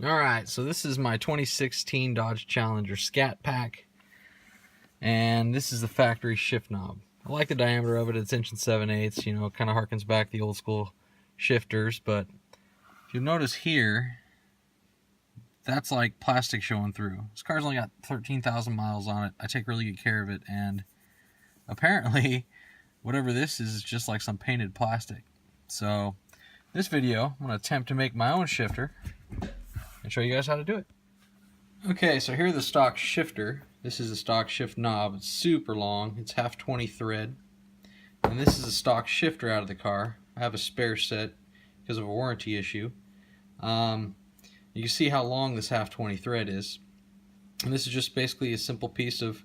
Alright, so this is my 2016 Dodge Challenger Scat Pack, and this is the factory shift knob. I like the diameter of it. It's 1 7/8, you know, kind of harkens back the old school shifters, but if you'll notice here, that's like plastic showing through. This car's only got 13,000 miles on it. I take really good care of it, and apparently whatever this is just like some painted plastic. So this video, I'm going to attempt to make my own shifter and show you guys how to do it. Okay, so here's the stock shifter. This is a stock shift knob. It's super long. It's 1/2 thread. And this is a stock shifter out of the car. I have a spare set because of a warranty issue. You can see how long this 1/2 thread is. And this is just basically a simple piece of,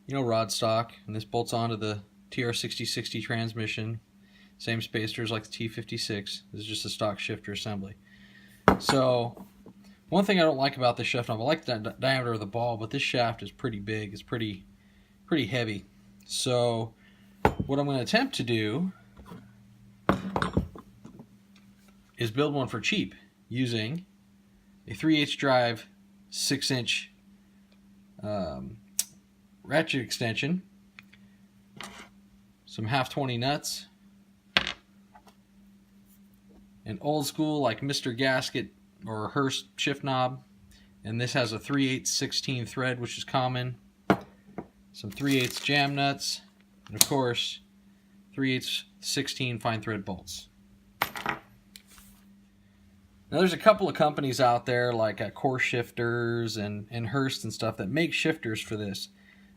you know, rod stock. And this bolts onto the TR6060 transmission. Same spacers like the T56. This is just a stock shifter assembly. So one thing I don't like about this shaft knob, I like the diameter of the ball, but this shaft is pretty big. It's pretty heavy. So what I'm going to attempt to do is build one for cheap using a 3/8 drive 6-inch ratchet extension, some 1/2 nuts, an old school like Mr. Gasket or Hurst shift knob, and this has a 3/8 16 thread, which is common, some 3/8 jam nuts, and of course 3/8 16 fine thread bolts. Now there's a couple of companies out there like Core Shifters and Hurst and stuff that make shifters for this,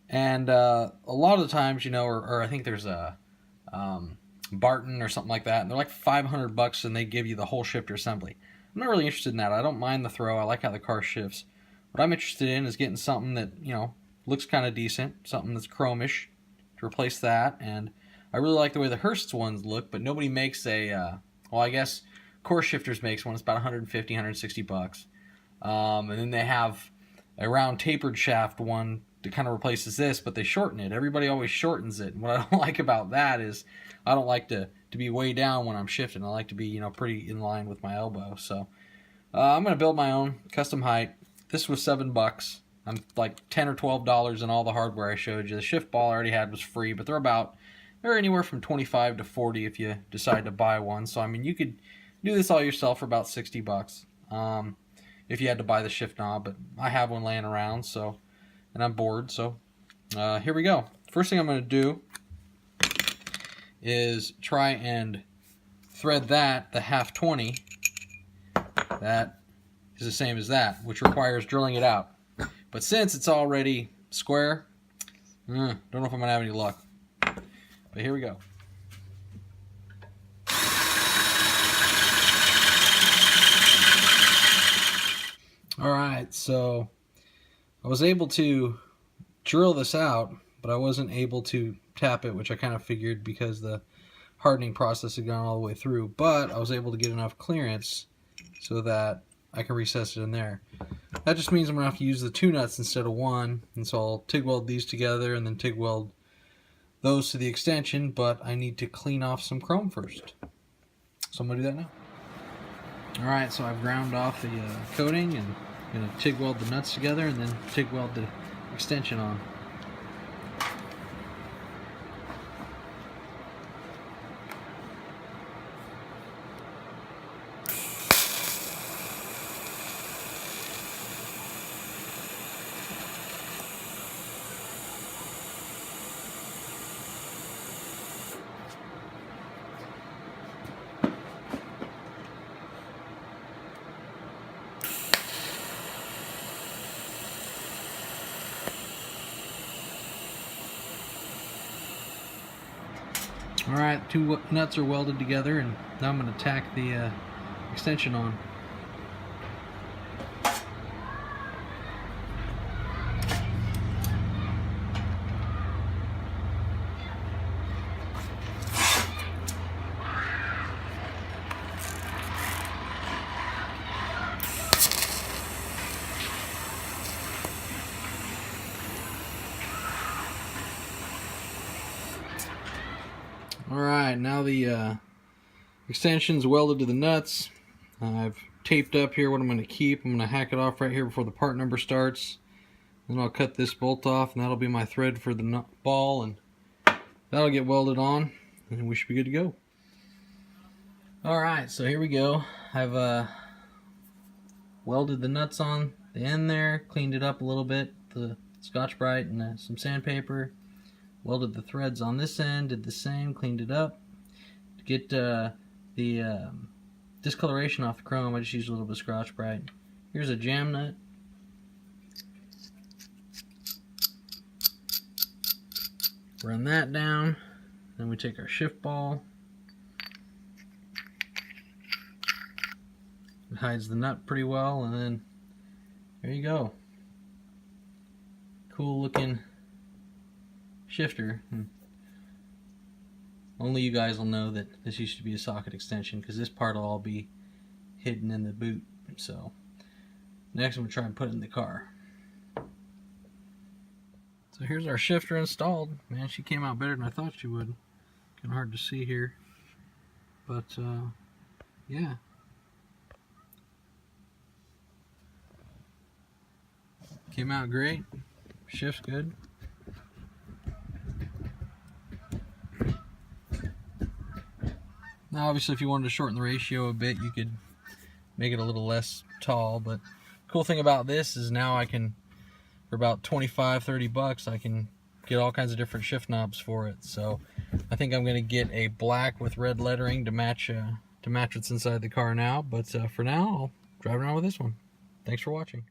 and a lot of the times, you know, or I think there's a Barton or something like that, and they're like $500 and they give you the whole shifter assembly. I'm not really interested in that. I don't mind the throw. I like how the car shifts. What I'm interested in is getting something that, you know, looks kind of decent, something that's chromish to replace that. And I really like the way the Hurst ones look, but nobody makes a, well, I guess Core Shifters makes one. It's about $150, $160. And then they have a round tapered shaft one that kind of replaces this, but they shorten it. Everybody always shortens it. And what I don't like about that is I don't like to be way down when I'm shifting. I like to be, you know, pretty in line with my elbow. So I'm going to build my own custom height. This was $7. I'm like $10 or $12 in all the hardware I showed you. The shift ball I already had was free, but they're anywhere from $25 to $40 if you decide to buy one. So I mean, you could do this all yourself for about $60 if you had to buy the shift knob, but I have one laying around, so, and I'm bored, so here we go. First thing I'm going to do is try and thread that, the 1/2 that is the same as that, which requires drilling it out. But since it's already square, don't know if I'm going to have any luck. But here we go. Alright, so I was able to drill this out, but I wasn't able to tap it, which I kind of figured because the hardening process had gone all the way through. But I was able to get enough clearance so that I can recess it in there. That just means I'm going to have to use the 2 nuts instead of 1, and so I'll TIG weld these together and then TIG weld those to the extension, but I need to clean off some chrome first. So I'm going to do that now. Alright, so I've ground off the coating and I'm going to TIG weld the nuts together and then TIG weld the extension on. Alright, 2 nuts are welded together, and now I'm going to tack the extension on. Alright, now the extension's welded to the nuts. I've taped up here what I'm going to keep. I'm going to hack it off right here before the part number starts. Then I'll cut this bolt off, and that'll be my thread for the nut ball, and that'll get welded on, and we should be good to go. Alright, so here we go. I've welded the nuts on the end there, cleaned it up a little bit, the Scotch-Brite and some sandpaper. Welded the threads on this end, did the same, cleaned it up. To get the discoloration off the chrome, I just used a little bit of Scotch-Brite. Here's a jam nut. Run that down. Then we take our shift ball. It hides the nut pretty well, and then there you go. Cool looking shifter. Only you guys will know that this used to be a socket extension, because this part will all be hidden in the boot. So next I'm going to try and put it in the car. So here's our shifter installed. Man, she came out better than I thought she would. Kind of hard to see here, but yeah. Came out great. Shifts good. Now obviously if you wanted to shorten the ratio a bit, you could make it a little less tall, but the cool thing about this is now I can, for about 25-30 bucks, I can get all kinds of different shift knobs for it. So I think I'm going to get a black with red lettering to match what's inside the car now, but for now I'll drive around with this one. Thanks for watching.